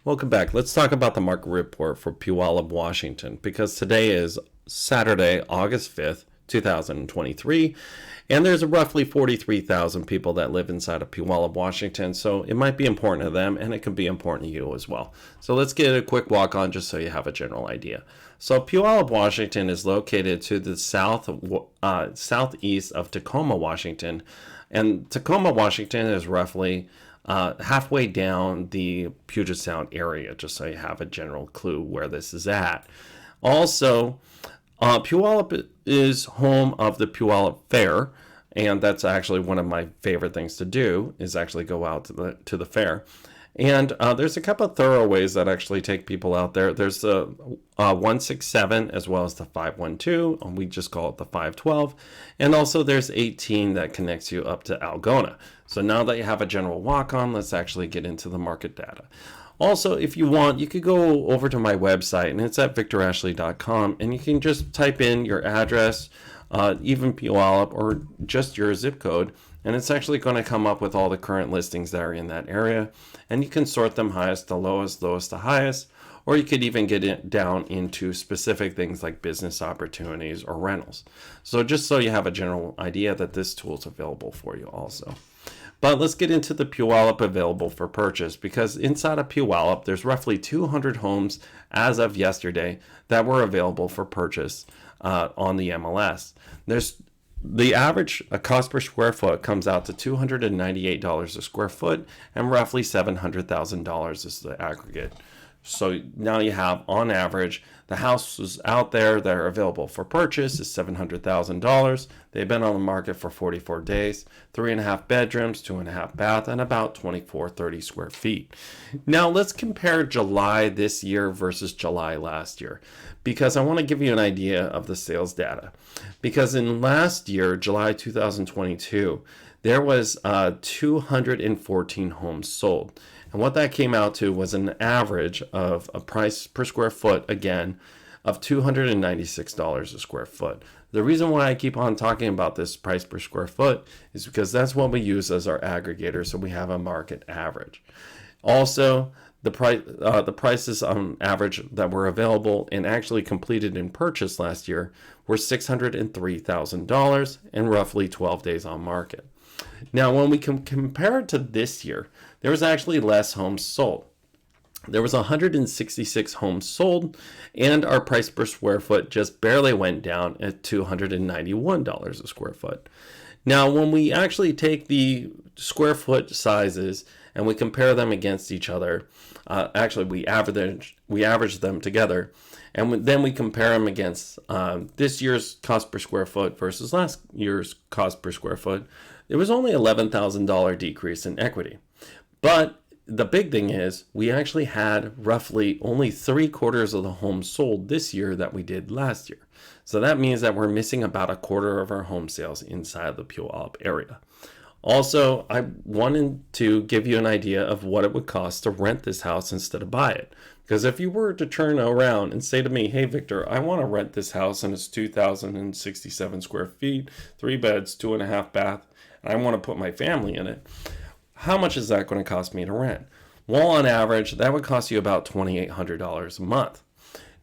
Welcome back. Let's talk about the market report for Puyallup, Washington, because today is Saturday, August 5th, 2023, and there's roughly 43,000 people that live inside of Puyallup, Washington, so it might be important to them, and it could be important to you as well. So let's get a quick walk on just so you have a general idea. So Puyallup, Washington is located to the southeast of Tacoma, Washington, and Tacoma, Washington is roughly halfway down the Puget Sound area, just so you have a general clue where this is at. Also, Puyallup is home of the Puyallup Fair, and that's actually one of my favorite things to do, is actually go out to the fair. And there's a couple of thoroughways that actually take people out there. There's the 167 as well as the 512, and we just call it the 512. And also there's 18 that connects you up to Algona. So now that you have a general walk on, let's actually get into the market data. Also, if you want, you could go over to my website, and it's at victorashley.com, and you can just type in your address, even Puyallup, or just your zip code, and it's actually going to come up with all the current listings that are in that area, and you can sort them highest to lowest, lowest to highest, or you could even get it down into specific things like business opportunities or rentals. So just so you have a general idea that this tool is available for you also. But let's get into the Puyallup available for purchase, because inside of Puyallup, there's roughly 200 homes as of yesterday that were available for purchase on the MLS. The average cost per square foot comes out to $298 a square foot, and roughly $700,000 is the aggregate. So now you have, on average, the houses out there that are available for purchase is $700,000. They've been on the market for 44 days, 3.5 bedrooms, 2.5 bath, and about 2430 square feet. Now let's compare July this year versus July last year, because I want to give you an idea of the sales data. Because in last year, July 2022, there was 214 homes sold. And what that came out to was an average of a price per square foot, again, of $296 a square foot. The reason why I keep on talking about this price per square foot is because that's what we use as our aggregator, so we have a market average. Also, the prices on average that were available and actually completed in purchase last year were $603,000 and roughly 12 days on market. Now, when we compare it to this year, there was actually less homes sold. There was 166 homes sold, and our price per square foot just barely went down at $291 a square foot. Now, when we actually take the square foot sizes and we compare them against each other, actually we average them together, and then we compare them against this year's cost per square foot versus last year's cost per square foot, there was only $11,000 decrease in equity. But the big thing is we actually had roughly only 3/4 of the homes sold this year that we did last year. So that means that we're missing about 1/4 of our home sales inside the Puyallup area. Also, I wanted to give you an idea of what it would cost to rent this house instead of buy it. Because if you were to turn around and say to me, hey, Victor, I want to rent this house and it's 2,067 square feet, 3 beds, 2.5 bath, and I want to put my family in it, how much is that going to cost me to rent? Well, on average, that would cost you about $2,800 a month.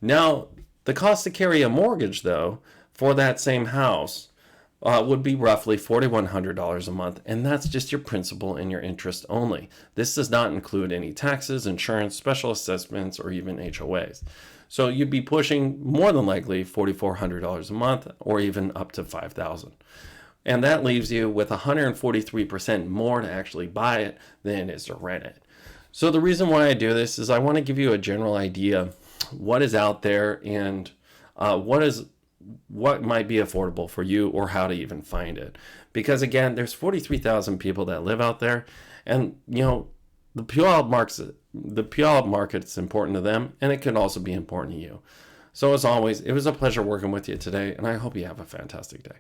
Now, the cost to carry a mortgage, though, for that same house would be roughly $4,100 a month, and that's just your principal and your interest only. This does not include any taxes, insurance, special assessments, or even HOAs. So you'd be pushing more than likely $4,400 a month, or even up to $5,000. And that leaves you with 143% more to actually buy it than it is to rent it. So the reason why I do this is I want to give you a general idea what is out there and what might be affordable for you, or how to even find it. Because again, there's 43,000 people that live out there, and the Puyallup market's important to them, and it can also be important to you. So as always, it was a pleasure working with you today, and I hope you have a fantastic day.